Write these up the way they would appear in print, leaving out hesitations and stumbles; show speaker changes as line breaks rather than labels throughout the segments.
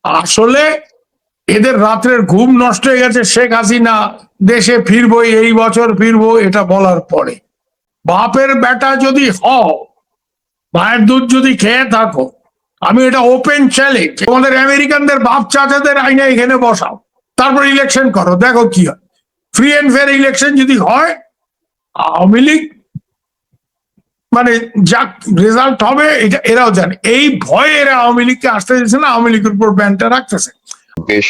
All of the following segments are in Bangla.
আসলে এদের রাত্রের ঘুম নষ্ট হয়ে গেছে। শেখ হাসিনা দেশে ফিরবো, এই বছর ফিরবো এটা বলার পরে। বাপের বেটা যদি হও, মায়ের দুধ যদি খেয়ে থাকো, আমি এটা ওপেন চ্যালেঞ্জ, তোমাদের আমেরিকানদের বাপ চাচাদের আইনে এখানে বসাও, তারপর ইলেকশন করো, দেখো কি হয়। ফ্রি অ্যান্ড ফেয়ার ইলেকশন যদি হয়, আওয়ামী লীগ মানে যা রেজাল্ট হবে এটা এরাও জানে। এই ভয়ে এরা আওয়ামী লীগকে আসতে দিচ্ছে না, আওয়ামী লীগের উপর ব্যানটা রাখতেছে।
বেশ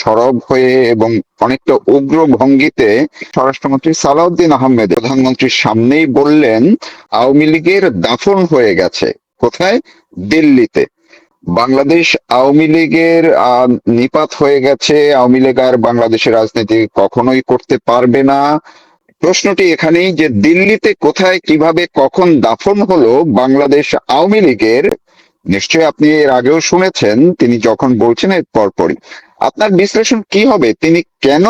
সরব হয়ে এবং অনেকটা উগ্র ভঙ্গিতে স্বরাষ্ট্রমন্ত্রী সালাউদ্দিন আহমেদ প্রধানমন্ত্রীর সামনেই বললেন আওয়ামী লীগের দাফন হয়ে গেছে। কোথায়? দিল্লিতে। বাংলাদেশ আওয়ামী লীগের নিপাত হয়ে গেছে, আওয়ামী লীগ আর বাংলাদেশের রাজনীতি কখনোই করতে পারবে না। প্রশ্নটি এখানেই যে দিল্লিতে কোথায়, কিভাবে, কখন দাফন হলো বাংলাদেশ আওয়ামী লীগের। নিশ্চয়ই আপনি এর আগেও শুনেছেন তিনি যখন বলছেন এর পরপরই। আপনার বিশ্লেষণ কি হবে? তিনি কেন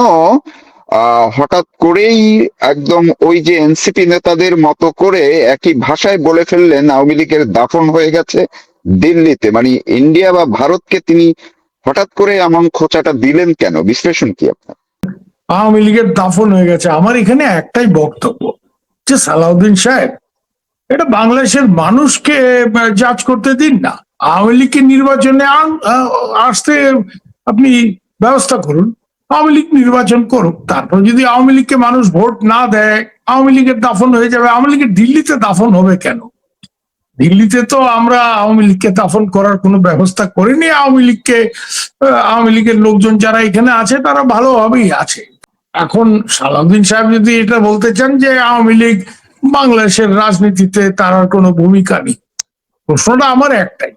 হঠাৎ করেই একদম ওই যে এনসিপি নেতাদের মতো করে একই ভাষায় বলে ফেললেন আওয়ামী লীগের দাফন হয়ে গেছে দিল্লিতে? মানে ইন্ডিয়া বা ভারতকে তিনি হঠাৎ করে এমন খোঁচাটা দিলেন কেন? বিশ্লেষণ কি আপনার?
আওয়ামী লীগের দাফন হয়ে গেছে, আমার এখানে একটাই বক্তব্য যে সালাউদ্দিন সাহেব, এটা বাংলাদেশের মানুষকে জাজ করতে দিন না। আওয়ামী লীগকে নির্বাচনে আসতে আপনি ব্যবস্থা করুন, আওয়ামী লীগ নির্বাচন করুক, তারপর যদি আওয়ামী লীগকে মানুষ ভোট না দেয় আওয়ামী লীগের দাফন হয়ে যাবে। আওয়ামী লীগের দিল্লিতে দাফন হবে কেন? দিল্লিতে তো আমরা আওয়ামী লীগকে দাফন করার কোনো ব্যবস্থা করিনি। আওয়ামী লীগকে আওয়ামী লীগের লোকজন যারা এখানে আছে তারা ভালোভাবেই আছে। এখন সালাউদ্দিন সাহেব যদি এটা বলতে চান যে আওয়ামী লীগ বাংলাদেশের রাজনীতিতে তার আর কোনো ভূমিকা নেই, প্রশ্নটা আমার একটাই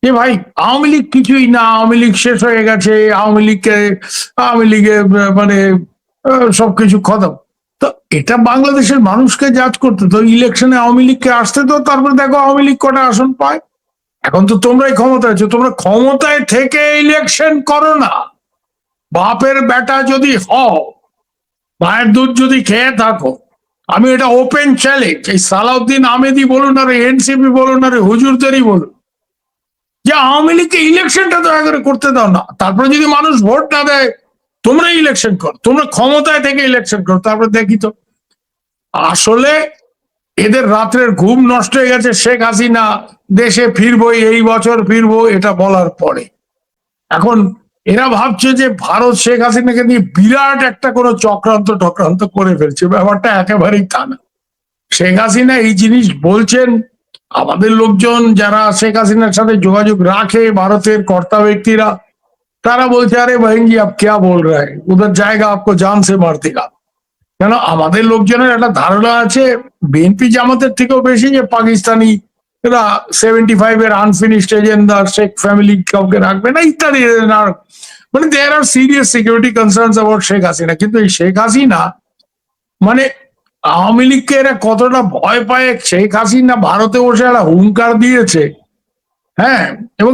যে ভাই আওয়ামী লীগ কিছুই না, আওয়ামী লীগ শেষ হয়ে গেছে, আওয়ামী লীগে মানে সবকিছু খতম। তো এটা বাংলাদেশের মানুষকে জাজ করতে তো ইলেকশনে আওয়ামী লীগকে আসতে তো, তারপরে দেখো আওয়ামী লীগ কটা আসন পায়। এখন তো তোমরাই ক্ষমতায় আছো, তোমরা ক্ষমতায় থেকে ইলেকশন করো না। বাপের বেটা যদি হও, মায়ের দুধ যদি খেয়ে থাকো, আমি এটা ওপেন চ্যালেঞ্জ, এই সালাউদ্দিন আহমেদি বলুন আর এনসিপি বলুন আর হুজুরদেরই বলুন, যে আওয়ামী লীগকে ইলেকশনটা দয়া করে করতে দাও না, তারপরে যদি মানুষ ভোট না দেয় তোমরা ইলেকশন কর, তোমরা ক্ষমতায় থেকে ইলেকশন করো, তারপরে দেখি তো। আসলে এদের রাত্রের ঘুম নষ্ট হয়ে গেছে। শেখ হাসিনা দেশে ফিরবো, এই বছর ফিরবো এটা বলার পরে। এখন এরা ভাবছে যে ভারত শেখ হাসিনাকে নিয়ে বিরাট একটা কোনো চক্রান্ত করে ফেলছে, ব্যাপারটা একেবারেই তা না। শেখ হাসিনা এই জিনিস বলছেন, আমাদের লোকজন যারা শেখ হাসিনার সাথে যোগাযোগ রাখে, ভারতের কর্তা ব্যক্তিরা, তারা বলছে আরে বহন জি আপ क्या बोल रहे हैं, उधर जाएगा आपको जान से मार देगा। কেন আমাদের লোকজনের একটা ধারণা আছে বিএনপি জামাতের থেকেও বেশি যে পাকিস্তানি এরা 75 এর আনফিনিশড এজেন্ডা, শেখ ফ্যামিলি কাউকে রাখবে না ইত্যাদি, মানে there are serious security concerns about Sheikh Hasina. কিন্তু এই শেখ হাসিনা মানে আওয়ামী লীগকে এরা কতটা ভয় পায়, শেখ হাসিনা ভারতে বসে একটা হুঙ্কার দিয়েছে। হ্যাঁ, এবং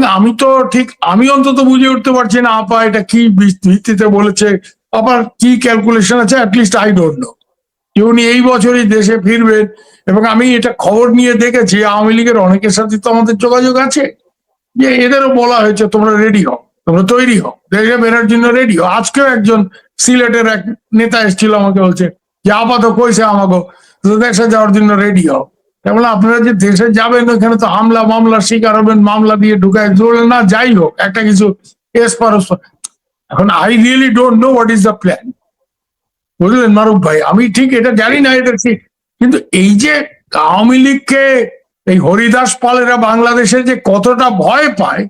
আমি অন্তত বুঝে উঠতে পারছি না আপা এটা কি ভিত্তিতে বলেছে, আবার কি ক্যালকুলেশন আছে, অ্যাটলিস্ট আই ডোন্ট নো। উনি এই বছরই দেশে ফিরবেন, এবং আমি এটা খবর নিয়ে দেখেছি আওয়ামী লীগের অনেকের সাথে তো আমাদের যোগাযোগ আছে, যে এদেরও বলা হয়েছে তোমরা রেডি হও, তোমরা তৈরি হও, দেশে বেরোর জন্য রেডি হও। আজকেও একজন সিলেটের এক নেতা এসেছিল, আমাকে বলছে যে আপাতত কইছে আমাকে দেশে যাওয়ার জন্য রেডি হও। তাহলে আপনারা যে দেশে যাবেন ওখানে তো হামলা মামলার শিকার হবেন, মামলা দিয়ে ঢুকায় জোড়ে না, যাই হোক একটা কিছু এসপারস। এখন I really don't know what is the plan, বুঝলেন মারুফ ভাই? আমি ঠিক এটা জানি না এটা ঠিক, কিন্তু এই যে আওয়ামী লীগকে এই হরিদাস পালেরা বাংলাদেশে যে কতটা ভয় পায়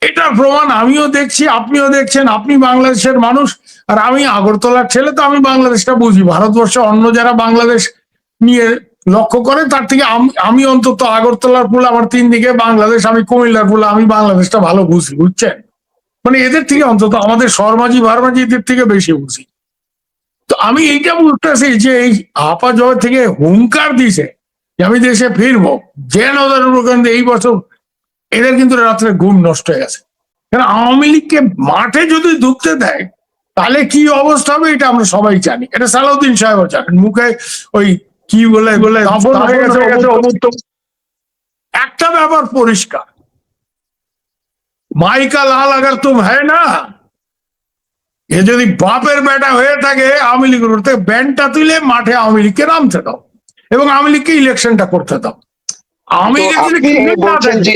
এটার প্রমাণ আমিও দেখছি, আপনিও দেখছেন। আপনি বাংলাদেশের মানুষ আর আমি আগরতলার ছেলে, তো আমি বাংলাদেশটা বুঝি। ভারতবর্ষে অন্য যারা বাংলাদেশ নিয়ে লক্ষ্য করে তার থেকে আমি অন্তত আগরতলার ফুল আমার 3 দিকে বাংলাদেশ, আমি কুমিল্লার ফুল, আমি বাংলাদেশটা ভালো বুঝি, বুঝছেন? মানে এদের থেকে অন্তত আমাদের শর্মাজি ভারমাজি এদের থেকে বেশি বুঝি। তো আমি এইটা বুঝতেছি যে এই আপা জয় থেকে হুঙ্কার দিছে যে আমি দেশে ফিরবো, যেন এই বছর, এদের কিন্তু রাত্রে ঘুম নষ্ট হয়ে গেছে। কারণ আওয়ামী লীগকে মাঠে যদি ঢুকতে দেয় তাহলে কি অবস্থা হবে এটা আমরা সবাই জানি, এটা সালাউদ্দিন সাহেবও জানেন। মুখে ওই কি বলে একটা ব্যাপার পরিষ্কার, माई का लाल अगर तुम है ना, এ যদি বাপের বেটা হয়ে থাকে আওয়ামী লীগের করতে ব্যান্ডটা তুলে মাঠে আওয়ামী লীগকে নামতে দাও এবং আওয়ামী লীগকে ইলেকশনটা করতে দাও। আওয়ামী
তো
লীগের যদি
আপনি
ক্রিকেট না
বলছেন
থাকে,
যে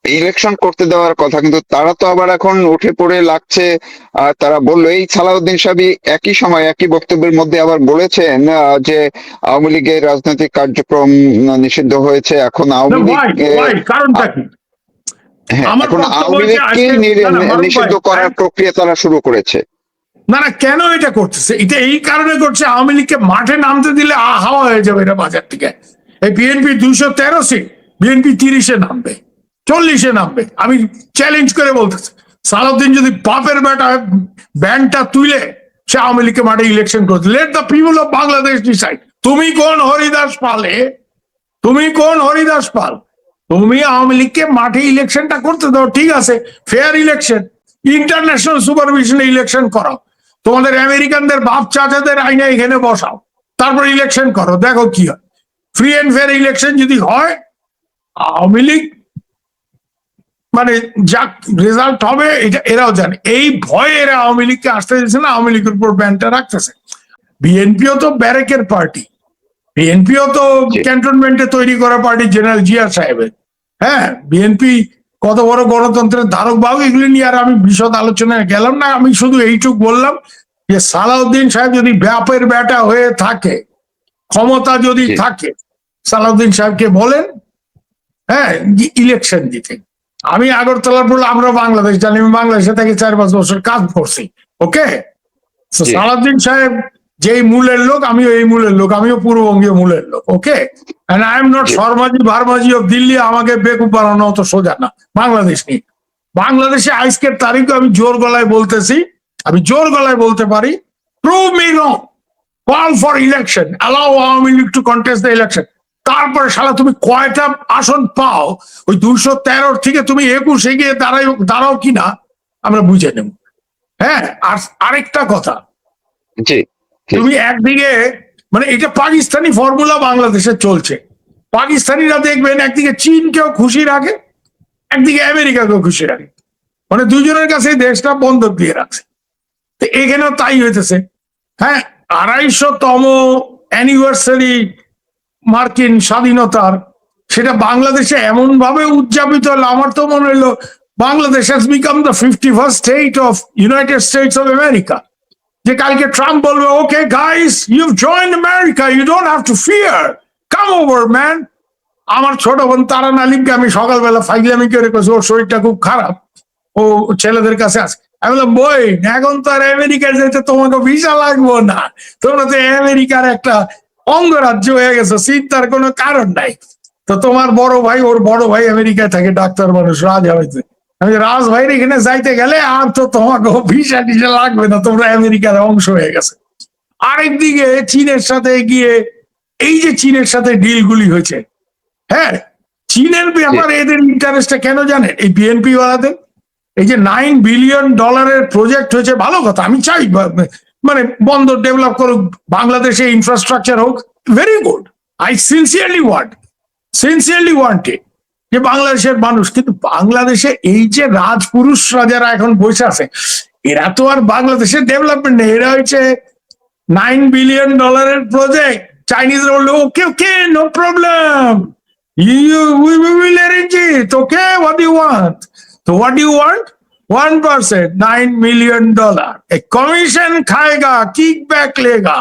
ইলেকশন করতে দেওয়ার কথা, কিন্তু তারা তো আবার এখন উঠে পড়ে লাগছে। তারা বললো, এই সালাউদ্দিন সাহেব একই সময় একই বক্তব্যের মধ্যে আবার বলেছেন যে আওয়ামী লীগের রাজনৈতিক কার্যক্রম নিষিদ্ধ হয়েছে, এখন আওয়ামী লীগ
ওয়াই কারণটা কি?
হ্যাঁ,
আমার
এখন
বক্তব্য
আওয়ামী
হচ্ছে
লীগকে
আজকে ফারুক ভাই,
নিষিদ্ধ করার প্রক্রিয়া তারা শুরু করেছে।
না না, কেন এটা করতেছে? এটা এই কারণে করছে, আওয়ামী লীগকে মাঠে নামতে দিলে হাওয়া হয়ে যাবে এটা বাজার থেকে। এই বিএনপি 213 সিট, বিএনপি 30-এ নামবে, 40-এ নামবে। আমি চ্যালেঞ্জ করে বলতেছি, সালাউদ্দিন যদি বাপের বেটা ব্যান্ডটা তুলে সে আওয়ামী লীগকে মাঠে ইলেকশন করতে, let the people of Bangladesh decide. তুমি কোন হরিদাস পালে, তুমি কোন হরিদাস পাল? তুমি আওয়ামী লীগকে মাঠে ইলেকশনটা করতে দাও, ঠিক আছে, ফেয়ার ইলেকশন, ইন্টারন্যাশনাল সুপারভিশনে ইলেকশন করো, তোমাদের আমেরিকানদের বাপ চাচাদের আইনে এখানে বসাও, তারপর ইলেকশন করো, দেখো কি হয়। ফ্রি এন্ড ফেয়ার ইলেকশন যদি হয়, আওয়ামী লীগ মানে যা রেজাল্ট হবে এটা এরাও জানে। এই ভয়ে এরা আওয়ামী লীগকে আসতে দিচ্ছে না, আওয়ামী লীগের উপর ব্যানটা রাখতেছে। বিএনপিও তো ব্যারেকের পার্টি, বিএনপিও তো ক্যান্টনমেন্টে তৈরি করা পার্টি জেনারেল জিয়া সাহেবের। হ্যাঁ, বিএনপি কত বড় গণতন্ত্রের ধারক বাহক, এগুলি নিয়ে আর আমি বিশদ আলোচনায় গেলাম না। আমি শুধু এইটুক বললাম যে সালাউদ্দিন সাহেব যদি ব্যাপের ব্যাটা হয়ে থাকে, ক্ষমতা যদি থাকে, সালাউদ্দিন সাহেবকে বলেন হ্যাঁ ইলেকশন দিতে। আমি আগরতলার বললাম, আমরা বাংলাদেশ জানি, আমি বাংলাদেশে থেকে 4-5 বছর কাজ করছি, ওকে। সালাউদ্দিন সাহেব যেই মূলের লোক, আমিও এই মূলের লোক, আমিও পূর্ববঙ্গীয় মূলের লোক, okay. And I am not Sharmaji Vermaji of Delhi, আমাকে বেকুব বানানো অত সোজা না বাংলাদেশ নিয়ে। বাংলাদেশে আজকের তারিখে আমি জোর গলায় বলতেছি, আমি জোর গলায় বলতে পারি, prove me wrong, call for election, allow Awami League two contest the election. তারপরে শালা তুমি কয়টা আসন পাও, ওই 213 থেকে তুমি 21-এ গিয়ে দাঁড়াও কিনা আমরা বুঝে নেব। হ্যাঁ, আর আরেকটা কথা, তুমি একদিকে মানে এটা পাকিস্তানি ফর্মুলা বাংলাদেশে চলছে। পাকিস্তানিরা দেখবেন একদিকে চীনকেও খুশি রাখে, একদিকে আমেরিকাকেও খুশি রাখে, মানে দুজনের কাছে দেশটা বন্ধক দিয়ে রাখছে। তো এখানেও তাই হইতেছে। হ্যাঁ, 250তম অ্যানিভার্সারি মার্কিন স্বাধীনতার, সেটা বাংলাদেশে এমন ভাবে উদযাপিত হলো, আমার তো মনে হলো Bangladesh has become the 51st state of United States of America. যে কালকে ট্রাম্প বলবে, okay guys, you join America, you don't have to fear, come over man. আমার ছোট বোন তারান আলিমকে আমি সকালবেলা ফাইজলামি করে কইছি, ওর শরীরটা খুব খারাপ, ও ছেলেদের কাছে আছে। আমি বললাম, বই এখন তো আর আমেরিকায় যেতে তোমাকে ভিসা লাগবো না, তোমরা তো আমেরিকার একটা অঙ্গরাজ্য হয়ে গেছে, চিন্তার কোনো কারণ নাই। তো তোমার বড় ভাই, ওর বড় ভাই আমেরিকায় থাকে, ডাক্তার মানুষ, রাজ হয়েছে। আমি রাজ ভাইয়ের এখানে যাইতে গেলে আর তো তোমাকে ভিসা টিসা লাগবে না, তোমরা আমেরিকার অংশ হয়ে গেছে। আরেকদিকে চীনের সাথে গিয়ে এই যে চীনের সাথে ডিলগুলি হয়েছে, হ্যাঁ, চীনের ব্যাপারে এদের ইন্টারেস্টটা কেন জানেন? এই বিএনপি ওয়ালাদের এই যে $9 বিলিয়ন প্রজেক্ট হয়েছে, ভালো কথা, আমি চাই মানে বন্দর ডেভেলপ করুক, বাংলাদেশে ইনফ্রাস্ট্রাকচার হোক, very good, I sincerely want ইট, যে বাংলাদেশের মানুষ। কিন্তু বাংলাদেশে এই যে রাজপুরুষরা যারা এখন বসে আছে, এরা তো আর বাংলাদেশের ডেভেলপমেন্ট নেই, এরা হচ্ছে $9 বিলিয়ন প্রজেক্ট। চাইনিজরা বললো, okay okay, no problem, we will arrange it, okay, what do you want? So what do you want? 1%, $9 million, a commission খায়গা, kickback লেগা।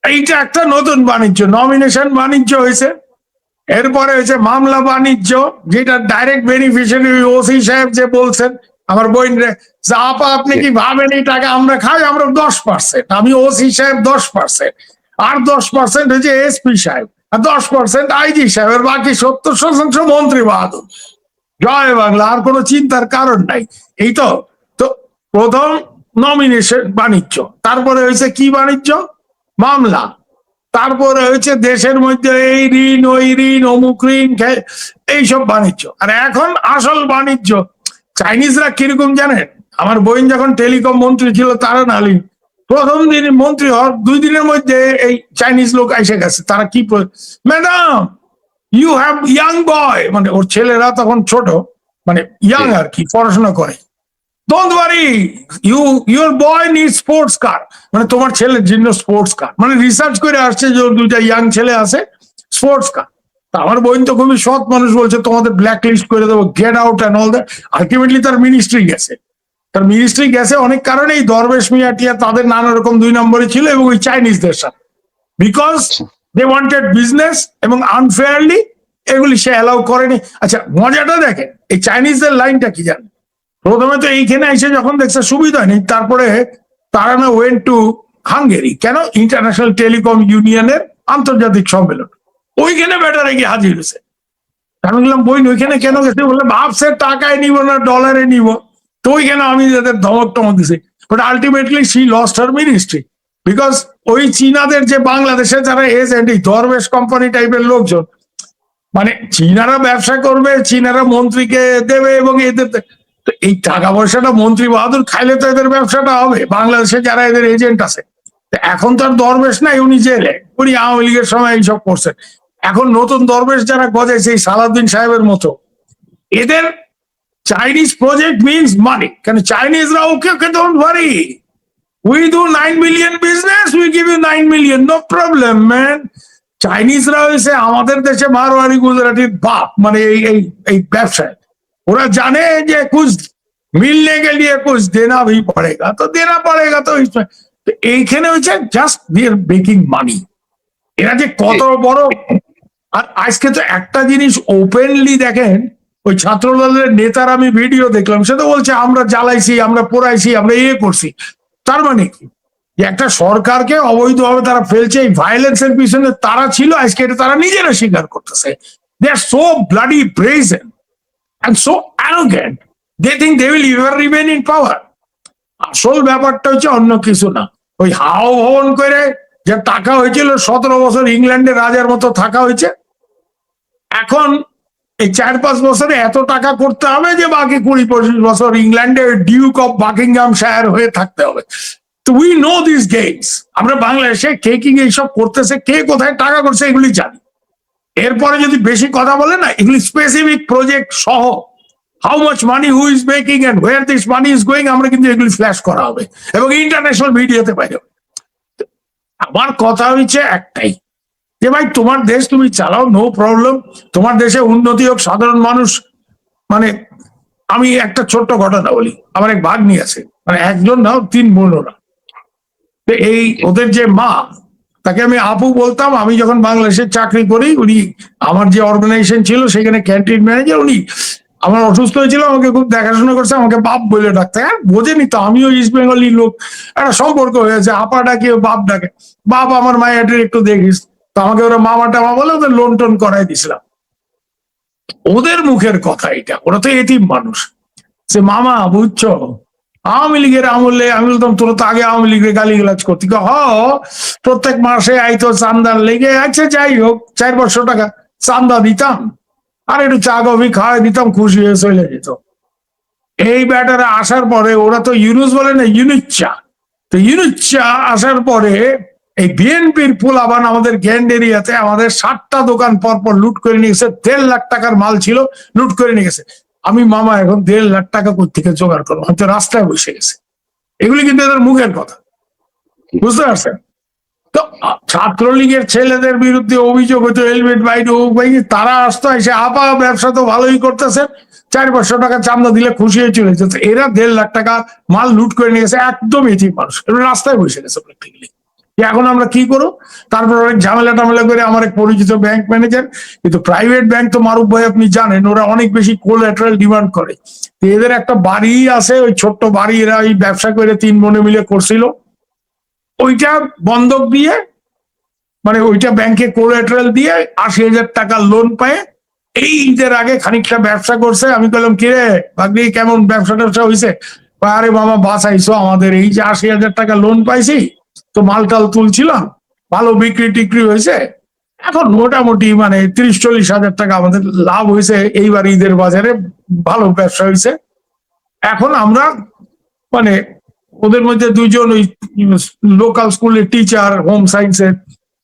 এইটা একটা নতুন বাণিজ্য, নমিনেশন বাণিজ্য হয়েছে, এরপরে হয়েছে মামলা বাণিজ্য, যেটা ডাইরেক্ট বেনিফিশিয়ারি ওসি সাহেব যে বলছেন, আমার বোন রে, আপা আপনি কি ভাবেন এই টাকা আমরা খাই? আমরা 10%, আমি ওসি সাহেব 10%, আর 10% হয়েছে এসপি সাহেব, আর 10% আইজি সাহেবের, বাকি 70% মন্ত্রী বাহাদুর। জয় বাংলা, আর কোনো চিন্তার কারণ নাই। এই তো তো প্রথম নমিনেশন বাণিজ্য, তারপরে হয়েছে কি বাণিজ্য? মামলা, তারপরে হয়েছে দেশের মধ্যে এই ঋণ ওই ঋণ অমুক ঋণ, এইসব বাণিজ্য। আর এখন আসল বাণিজ্য, চাইনিজরা কিরকম জানেন? আমার বোন যখন টেলিকম মন্ত্রী ছিল, তারান আলিম, প্রথম দিন মন্ত্রী হওয়ার 2 দিনের মধ্যে এই চাইনিজ লোক এসে গেছে। তারা কি, madam you have young boy, মানে ওর ছেলেরা তখন ছোট, মানে ইয়াং আর কি, পড়াশোনা করে। Don't worry, your boy need sports car, মানে তোমার ছেলের জন্য স্পোর্টস কার, মানে রিসার্চ করে আসছে যে ওর দুইটা ইয়াং ছেলে আছে, স্পোর্টস কার। তা আমার বোন তো খুবই সৎ মানুষ, বলছে তোমাদের ব্ল্যাক লিস্ট করে দেবো, get out and all that. Ultimately তার মিনিস্ট্রি গেছে, তার মিনিস্ট্রি গেছে অনেক কারণে, এই দরবেশ মিয়া টিয়া তাদের নানা রকম 2 নম্বরে ছিল, এবং ওই চাইনিজদের সাথে, বিকজ দে ওয়ান্টেড বিজনেস এবং আনফেয়ারলি এগুলি সে অ্যালাউ করেনি। আচ্ছা মজাটা দেখেন, এই চাইনিজদের লাইনটা কি জানেন? প্রথমে তো এইখানে এসে যখন দেখছে সুবিধা নেই, তারপরে তারা না ওয়েন্ট টু হাঙ্গেরি, কেন? ইন্টারন্যাশনাল টেলিকম ইউনিয়নের আন্তর্জাতিক সম্মেলন, ওইখানে ব্যাটারে গিয়ে হাজির হয়েছে। আমি বললাম বই ওইখানে কেন গেছে? বললে ভাবছে টাকায় নিব না ডলারে নিব, তো ওইখানে আমি যাদের ধমক টমক দিছি। But ultimately she lost her ministry, because ওই চীনাদের যে বাংলাদেশে যারা এজেন্ট, এই দরবেশ কোম্পানি টাইপের লোকজন, মানে চীনারা ব্যবসা করবে, চীনারা মন্ত্রীকে দেবে এবং এদের, তো এই টাকা পয়সাটা মন্ত্রী বাহাদুর খাইলে তো এদের ব্যবসাটা হবে। বাংলাদেশে যারা এদের এজেন্ট আছে, এখন তো আর দরবেশ নাই, উনি জেলে, উনি আওয়ামী লীগের সময় এইসব করছেন। এখন নতুন দরবেশ যারা গজাইছে এই সালাউদ্দিন সাহেবের মতো, এদের চাইনিজ প্রজেক্ট মিনস মানি, কারণ চাইনিজরা okay okay don't worry, we do 9 million business, we give you 9 million, no problem man. চাইনিজরা হয়েছে আমাদের দেশে মারোয়ারি গুজরাটির বাপ, মানে এই এই এই ব্যবসায় ওরা জানে যে কুছ মিলনে কে লিয়ে কুছ দেনা ভি পড়েগা, তো দেনা পড়েগা, তো এইখানে হচ্ছে জাস্ট দেয়ার মেকিং মানি। এরা যে কত বড়, আর আজকে তো একটা জিনিস ওপেনলি দেখেন, ওই ছাত্রদলের নেতার আমি ভিডিও দেখলাম, সে তো বলছে আমরা জ্বালাইছি, আমরা পোড়াইছি, আমরা ইয়ে করছি। তার মানে কি, যে একটা সরকারকে অবৈধভাবে তারা ফেলছে, এই ভায়োলেন্সের পিছনে তারা ছিল, আজকে এটা তারা নিজেরা স্বীকার করতেছে। They are so bloody brazen and so arrogant, they think they will ever remain in power. আসল ব্যাপারটা হচ্ছে অন্য কিছু না, ওই হাও ভবন করে যে টাকা হয়েছিল, 17 বছর ইংল্যান্ডে রাজার মতো থাকা হয়েছে, এখন এই 4-5 বছরে এত টাকা করতে হবে যে বাকি 20-25 বছর ইংল্যান্ডে ডিউক অফ বাকিংহাম শায়ার হয়ে থাকতে হবে। তো উই নো দিস গেমস। আমরা বাংলাদেশে কে কি এইসব করতেছে, কে কোথায় টাকা করছে, এগুলি জানি। এরপরে যদি বেশি কথা বলে না, এগুলি স্পেসিফিক প্রজেক্ট সহ, how much money, who is making and where this money is going, আমরা কিন্তু এগুলি ফ্ল্যাশ করা হবে এবং ইন্টারন্যাশনাল মিডিয়াতে পাই যাবে। আমার কথা হচ্ছে একটাই, যে ভাই তোমার দেশ তুমি চালাও, নো প্রবলেম, তোমার দেশে উন্নতি হোক, সাধারণ মানুষ, মানে আমি একটা ছোট্ট ঘটনা বলি। আমার এক ভাগ্নি আছে, মানে একজন নাও 3 বোন ওরা। এই ওদের যে মা, তাকে আমি আপু বলতাম। আমি যখন বাংলাদেশে চাকরি করি, উনি আমার যে অর্গানাইজেশন ছিল সেখানে ক্যান্টিন ম্যানেজার, উনি আমার অসুস্থ হয়েছিল, আমাকে খুব দেখাশোনা করছে, আমাকে বাপ বলে ডাকতে। হ্যাঁ বোঝেনি তো, আমিও ইস্ট বেঙ্গলি লোক, একটা সম্পর্ক হয়েছে, আপা ডাকে বাপ ডাকে, বাপ আমার মায়ের একটু দেখিস, তো আমাকে ওরা মামা টামা বলে ওদের লোন টোন করাই দিছিলাম। ওদের মুখের কথা এটা, ওরা তো এতিম মানুষ, সে মামা বুঝছো আওয়ামী লীগের আমলে, আমি বলতাম তোরা তো আগে আওয়ামী লীগের গালিগালাজ করতি, প্রত্যেক মাসে আইতো চান্দার লেগে, আচ্ছা যাই হোক 400 টাকা চান্দা দিতাম, আর একটু চা কফি খাওয়াই দিতাম, খুশি হয়ে চলে যেত। এই ব্যাটারে আসার পরে, ওরা তো ইউনুস বলে না, ইউনুচ্চা, তো ইউনুচ্চা আসার পরে এই বিএনপির পোলাবান আমাদের গ্যান্ড এরিয়াতে আমাদের 7টা দোকান পরপর লুট করে নিয়ে গেছে, 1.5 লাখ টাকার মাল ছিল, লুট করে নিয়ে গেছে। আমি মামা এখন 1.5 লাখ টাকা কোথেকে জোগাড় করবো, হয়তো রাস্তায় বসে গেছে। এগুলি কিন্তু এদের মুখের কথা, বুঝতে পারছেন? তো ছাত্রলীগের ছেলেদের বিরুদ্ধে অভিযোগ হতো, হেলমেট বাইরে হোক ভাই, তারা আসতো এসে আপা ব্যবসা তো ভালোই করতেছে, 400 টাকা চান্দা দিলে খুশি হয়ে চলে যেত। এরা 1.5 লাখ টাকা মাল লুট করে নিয়ে গেছে, একদম এটিম মানুষ, রাস্তায় বসে গেছে প্র্যাকটিক্যালি। এখন আমরা কি করবো? তারপর অনেক ঝামেলা টামেলা করে আমার এক পরিচিত ব্যাংক ম্যানেজার, কিন্তু প্রাইভেট ব্যাংক তো মারুফ ভাই আপনি জানেন, ওরা অনেক বেশি কোল্যাটারাল ডিমান্ড করে। এদের একটা বাড়ি আছে, ওই ছোট্ট বাড়ি, এরা ওই ব্যবসা করে 3 বোনে মিলে করছিল, ওইটা বন্ধক দিয়ে, মানে ওইটা ব্যাংকে কোল্যাটারাল দিয়ে 80,000 টাকা লোন পায়। এই ঈদের আগে খানিকটা ব্যবসা করছে। আমি বললাম কিরে ভাগ্নি কেমন ব্যবসা ট্যাবসা হয়েছে? আরে মামা বাঁচাইছো আমাদের, এই যে 80,000 টাকা লোন পাইছি, তো মালটাল তুলছিলাম, ভালো বিক্রি টিক্রি হয়েছে, এখন মোটামুটি মানে 30-40 হাজার টাকা আমাদের লাভ হয়েছে এইবার ঈদের বাজারে, ভালো ব্যবসা হয়েছে। এখন আমরা মানে ওদের মধ্যে 2জন ওই লোকাল স্কুলের টিচার, হোম সায়েন্সের,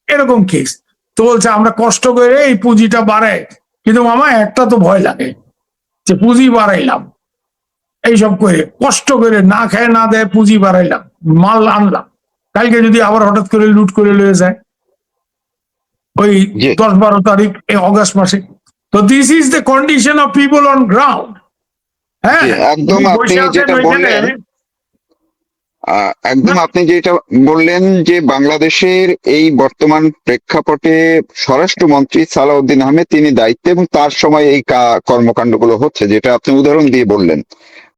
এরকম কেস। তো বলছে আমরা কষ্ট করে এই পুঁজিটা বাড়াই, কিন্তু মামা একটা তো ভয় লাগে, যে পুঁজি বাড়াইলাম, এইসব করে কষ্ট করে না খায় না দেয় পুঁজি বাড়াইলাম, মাল আনলাম, কালকে যদি আবার হঠাৎ করে লুট করে লয়ে যায় ওই
জি
10-12 তারিখ এই অগস্ট মাসে। তো this is the condition of people on ground. হ্যাঁ,
জি একদম
উনি
আপনি
বসে আছেন
যেটা
ওইখানে।
বললেন, একদম আপনি যেটা বললেন যে বাংলাদেশের এই বর্তমান প্রেক্ষাপটে স্বরাষ্ট্রমন্ত্রী সালাউদ্দিন আহমেদ তিনি দায়িত্বে এবং তার সময় এই কর্মকাণ্ডগুলো হচ্ছে, যেটা আপনি উদাহরণ দিয়ে বললেন।